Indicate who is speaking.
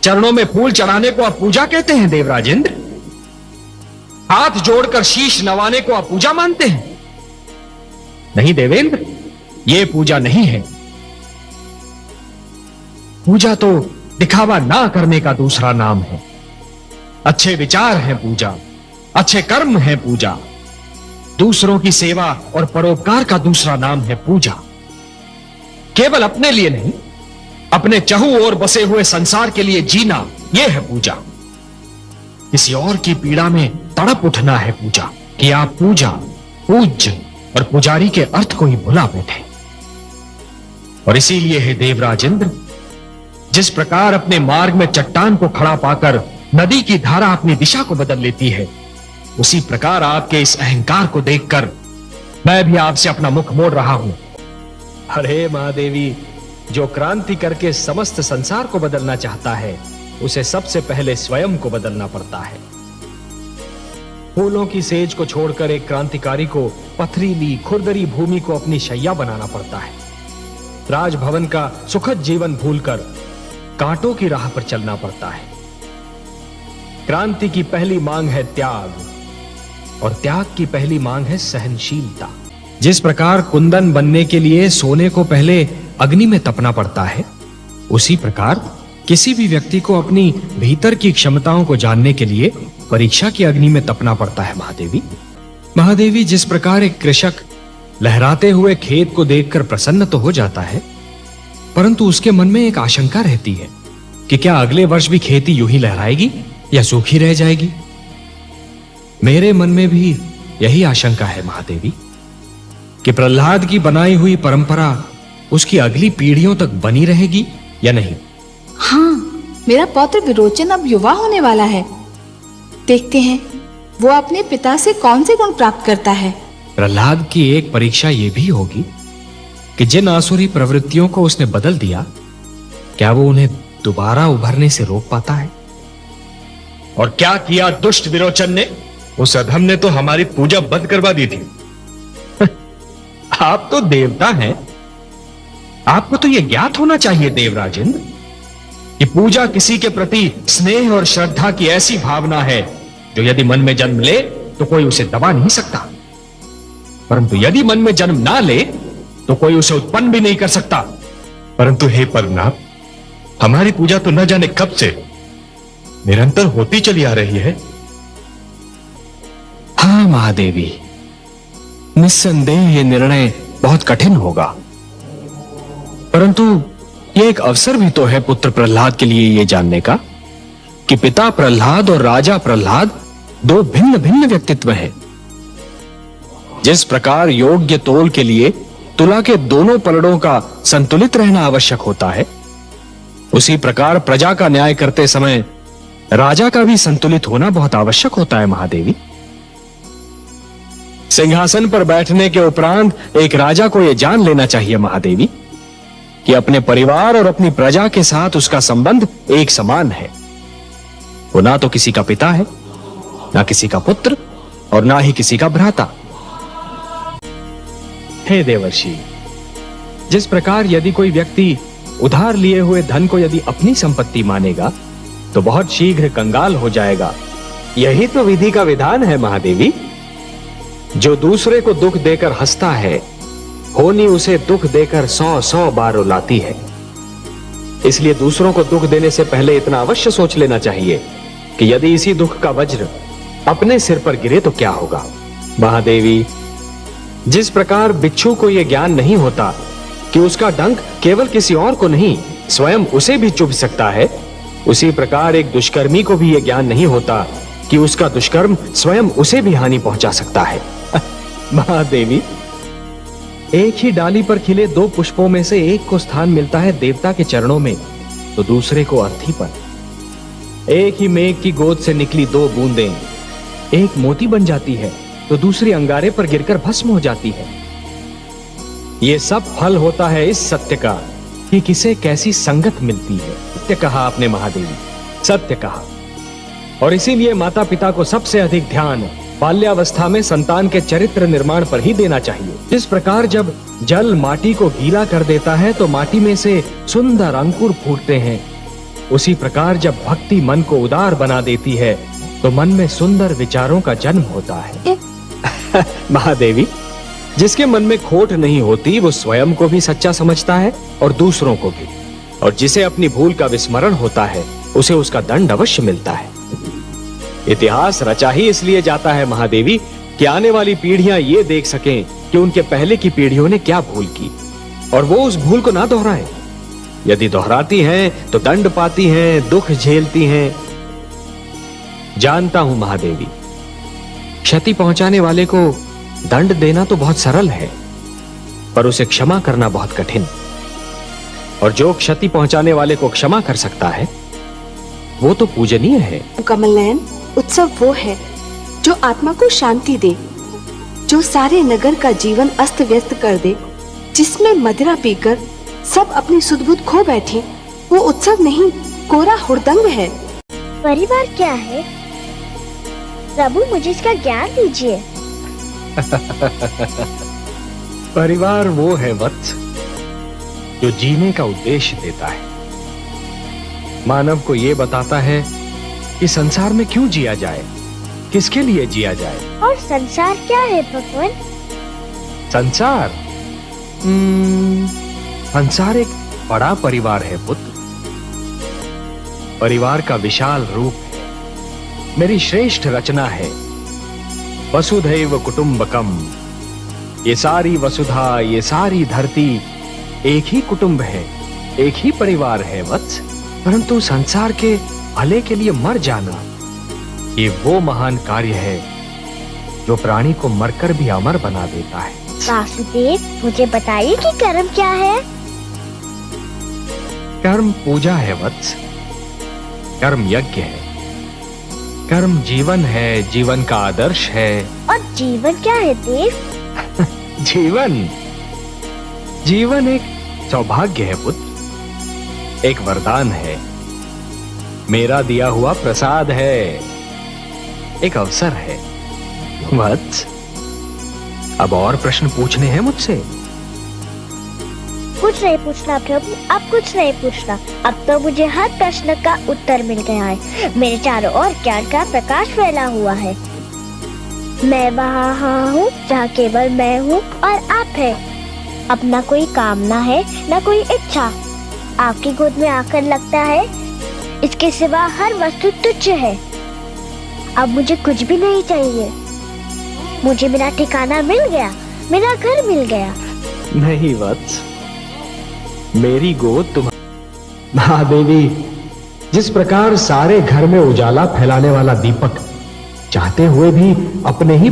Speaker 1: चरणों में फूल चढ़ाने को आप पूजा कहते हैं देवराजेंद्र? हाथ जोड़कर शीश नवाने को आप पूजा मानते हैं? नहीं देवेंद्र, यह पूजा नहीं है। पूजा तो दिखावा ना करने का दूसरा नाम है। अच्छे विचार हैं पूजा, अच्छे कर्म है पूजा। दूसरों की सेवा और परोपकार का दूसरा नाम है पूजा। केवल अपने लिए नहीं, अपने चहु ओर बसे हुए संसार के लिए जीना, यह है पूजा। किसी और की पीड़ा में तड़प उठना है पूजा, कि आप पूजा, पूज्य और पुजारी के अर्थ को ही भुला बैठे। और इसीलिए है देवराजेंद्र, जिस प्रकार अपने मार्ग में चट्टान को खड़ा पाकर नदी की धारा अपनी दिशा को बदल लेती है, उसी प्रकार आपके इस अहंकार को देखकर मैं भी आपसे अपना मुख मोड़ रहा हूं। अरे महादेवी, जो क्रांति करके समस्त संसार को बदलना चाहता है, उसे सबसे पहले स्वयं को बदलना पड़ता है। फूलों की सेज को छोड़कर एक क्रांतिकारी को पथरीली खुरदरी भूमि को अपनी शैया बनाना पड़ता है। राजभवन का सुखद जीवन भूलकर कांटों की राह पर चलना पड़ता है। क्रांति की पहली मांग है त्याग, और त्याग की पहली मांग है सहनशीलता। जिस प्रकार कुंदन बनने के लिए सोने को पहले अग्नि में तपना पड़ता है, उसी प्रकार किसी भी व्यक्ति को अपनी भीतर की क्षमताओं को जानने के लिए परीक्षा की अग्नि में तपना पड़ता है। महादेवी, जिस प्रकार एक कृषक लहराते हुए खेत को देखकर प्रसन्न तो हो जाता है, परंतु उसके मन में एक आशंका रहती है कि क्या अगले वर्ष भी खेती यूं ही लहराएगी या सूखी रह जाएगी। मेरे मन में भी यही आशंका है महादेवी, कि प्रहलाद की बनाई हुई परंपरा उसकी अगली पीढ़ियों तक बनी रहेगी या नहीं।
Speaker 2: हाँ, मेरा पौत्र विरोचन अब युवा होने वाला है। देखते हैं वो अपने पिता से कौन से गुण प्राप्त करता है।
Speaker 1: प्रहलाद की एक परीक्षा यह भी होगी कि जिन आसुरी प्रवृत्तियों को उसने बदल दिया, क्या वो उन्हें दोबारा उभरने से रोक पाता है। और क्या किया दुष्ट विरोचन ने? उस अधम ने तो हमारी पूजा बंद करवा दी थी। आप तो देवता हैं, आपको तो यह ज्ञात होना चाहिए देवराजेंद्र, कि पूजा किसी के प्रति स्नेह और श्रद्धा की ऐसी भावना है जो यदि मन में जन्म ले तो कोई उसे दबा नहीं सकता, परंतु यदि मन में जन्म ना ले तो कोई उसे उत्पन्न भी नहीं कर सकता। परंतु हे परनाथ, हमारी पूजा तो न जाने कब से निरंतर होती चली आ रही है। हाँ महादेवी, निस्संदेह यह निर्णय बहुत कठिन होगा, परंतु यह एक अवसर भी तो है पुत्र प्रहलाद के लिए यह जानने का कि पिता प्रहलाद और राजा प्रहलाद दो भिन्न भिन्न व्यक्तित्व हैं। जिस प्रकार योग्य तोल के लिए तुला के दोनों पलड़ों का संतुलित रहना आवश्यक होता है, उसी प्रकार प्रजा का न्याय करते समय राजा का भी संतुलित होना बहुत आवश्यक होता है। महादेवी, सिंहासन पर बैठने के उपरांत एक राजा को यह जान लेना चाहिए महादेवी, कि अपने परिवार और अपनी प्रजा के साथ उसका संबंध एक समान है। वो ना तो किसी का पिता है, ना किसी का पुत्र, और ना ही किसी का भ्राता। हे देवर्षि, जिस प्रकार यदि कोई व्यक्ति उधार लिए हुए धन को यदि अपनी संपत्ति मानेगा तो बहुत शीघ्र कंगाल हो जाएगा, यही तो विधि का विधान है महादेवी। जो दूसरे को दुख देकर हंसता है, होनी उसे दुख देकर 100 बार रुलाती है। इसलिए दूसरों को दुख देने से पहले इतना अवश्य सोच लेना चाहिए कि यदि इसी दुख का वज्र अपने सिर पर गिरे तो क्या होगा। महादेवी, जिस प्रकार बिच्छू को यह ज्ञान नहीं होता कि उसका डंक केवल किसी और को नहीं स्वयं उसे भी चुभ सकता है, उसी प्रकार एक दुष्कर्मी को भी यह ज्ञान नहीं होता कि उसका दुष्कर्म स्वयं उसे भी हानि पहुंचा सकता है। महादेवी, एक ही डाली पर खिले दो पुष्पों में से एक को स्थान मिलता है देवता के चरणों में, तो दूसरे को अर्थी पर। एक ही मेघ की गोद से निकली दो बूंदें एक मोती बन जाती है, तो दूसरी अंगारे पर गिरकर भस्म हो जाती है। यह सब फल होता है इस सत्य का कि किसे कैसी संगत मिलती है। सत्य कहा आपने महादेवी, सत्य कहा। और इसीलिए माता पिता को सबसे अधिक ध्यान बाल्यावस्था में संतान के चरित्र निर्माण पर ही देना चाहिए। जिस प्रकार जब जल माटी को गीला कर देता है तो माटी में से सुंदर अंकुर फूटते हैं, उसी प्रकार जब भक्ति मन को उदार बना देती है तो मन में सुंदर विचारों का जन्म होता है। महादेवी, जिसके मन में खोट नहीं होती वो स्वयं को भी सच्चा समझता है और दूसरों को भी, और जिसे अपनी भूल का विस्मरण होता है उसे उसका दंड अवश्य मिलता है। इतिहास रचा ही इसलिए जाता है महादेवी कि आने वाली पीढ़ियां ये देख सकें कि उनके पहले की पीढ़ियों ने क्या भूल की और वो उस भूल को ना दोहराएं। यदि दोहराती हैं तो दंड पाती हैं, दुख झेलती हैं। जानता हूं महादेवी, क्षति पहुंचाने वाले को दंड देना तो बहुत सरल है, पर उसे क्षमा करना बहुत कठिन। और जो क्षति पहुंचाने वाले को क्षमा कर सकता है वो तो पूजनीय है।
Speaker 3: कमल नयन, उत्सव वो है जो आत्मा को शांति दे, जो सारे नगर का जीवन अस्त व्यस्त कर दे, जिसमें मदिरा पीकर सब अपनी सुध-बुध खो बैठे। वो उत्सव नहीं, कोरा हुड़दंग है।
Speaker 4: परिवार क्या है? प्रभु, मुझे इसका ज्ञान दीजिए।
Speaker 1: परिवार वो है वत्स जो जीने का उद्देश्य देता है, मानव को ये बताता है कि संसार में क्यों जिया जाए, किसके लिए जिया जाए।
Speaker 4: और संसार क्या है भगवान?
Speaker 1: संसार संसार एक बड़ा परिवार है पुत्र। परिवार का विशाल रूप है, मेरी श्रेष्ठ रचना है। वसुधैव कुटुंबकम, ये सारी वसुधा, ये सारी धरती एक ही कुटुंब है, एक ही परिवार है वत्स। परंतु संसार के भले के लिए मर जाना, ये वो महान कार्य है जो प्राणी को मरकर भी अमर बना देता है।
Speaker 4: वासुदेव, मुझे बताइए कि कर्म क्या है?
Speaker 1: कर्म पूजा है वत्स, कर्म यज्ञ है, कर्म जीवन है, जीवन का आदर्श है।
Speaker 4: और जीवन क्या है देव?
Speaker 1: जीवन एक सौभाग्य है पुत्र, एक वरदान है, मेरा दिया हुआ प्रसाद है, एक अवसर है। वत्स, अब और प्रश्न पूछने हैं मुझसे?
Speaker 4: कुछ नहीं पूछना प्रभु, अब कुछ नहीं पूछना। अब तो मुझे हर प्रश्न का उत्तर मिल गया है। मेरे चारों ओर ज्ञान का प्रकाश फैला हुआ है। मैं वहाँ हूँ जहाँ केवल मैं हूँ और आप है। अब न कोई कामना है, न कोई इच्छा। आपकी गोद में आकर लगता है इसके सिवा हर वस्तु तुच्छ है। अब मुझे कुछ भी नहीं चाहिए। मुझे मेरा ठिकाना मिल गया, मेरा घर मिल गया।
Speaker 1: नहीं वत्स, मेरी गोद तुम। महादेवी, जिस प्रकार सारे घर में उजाला फैलाने वाला दीपक चाहते हुए भी अपने ही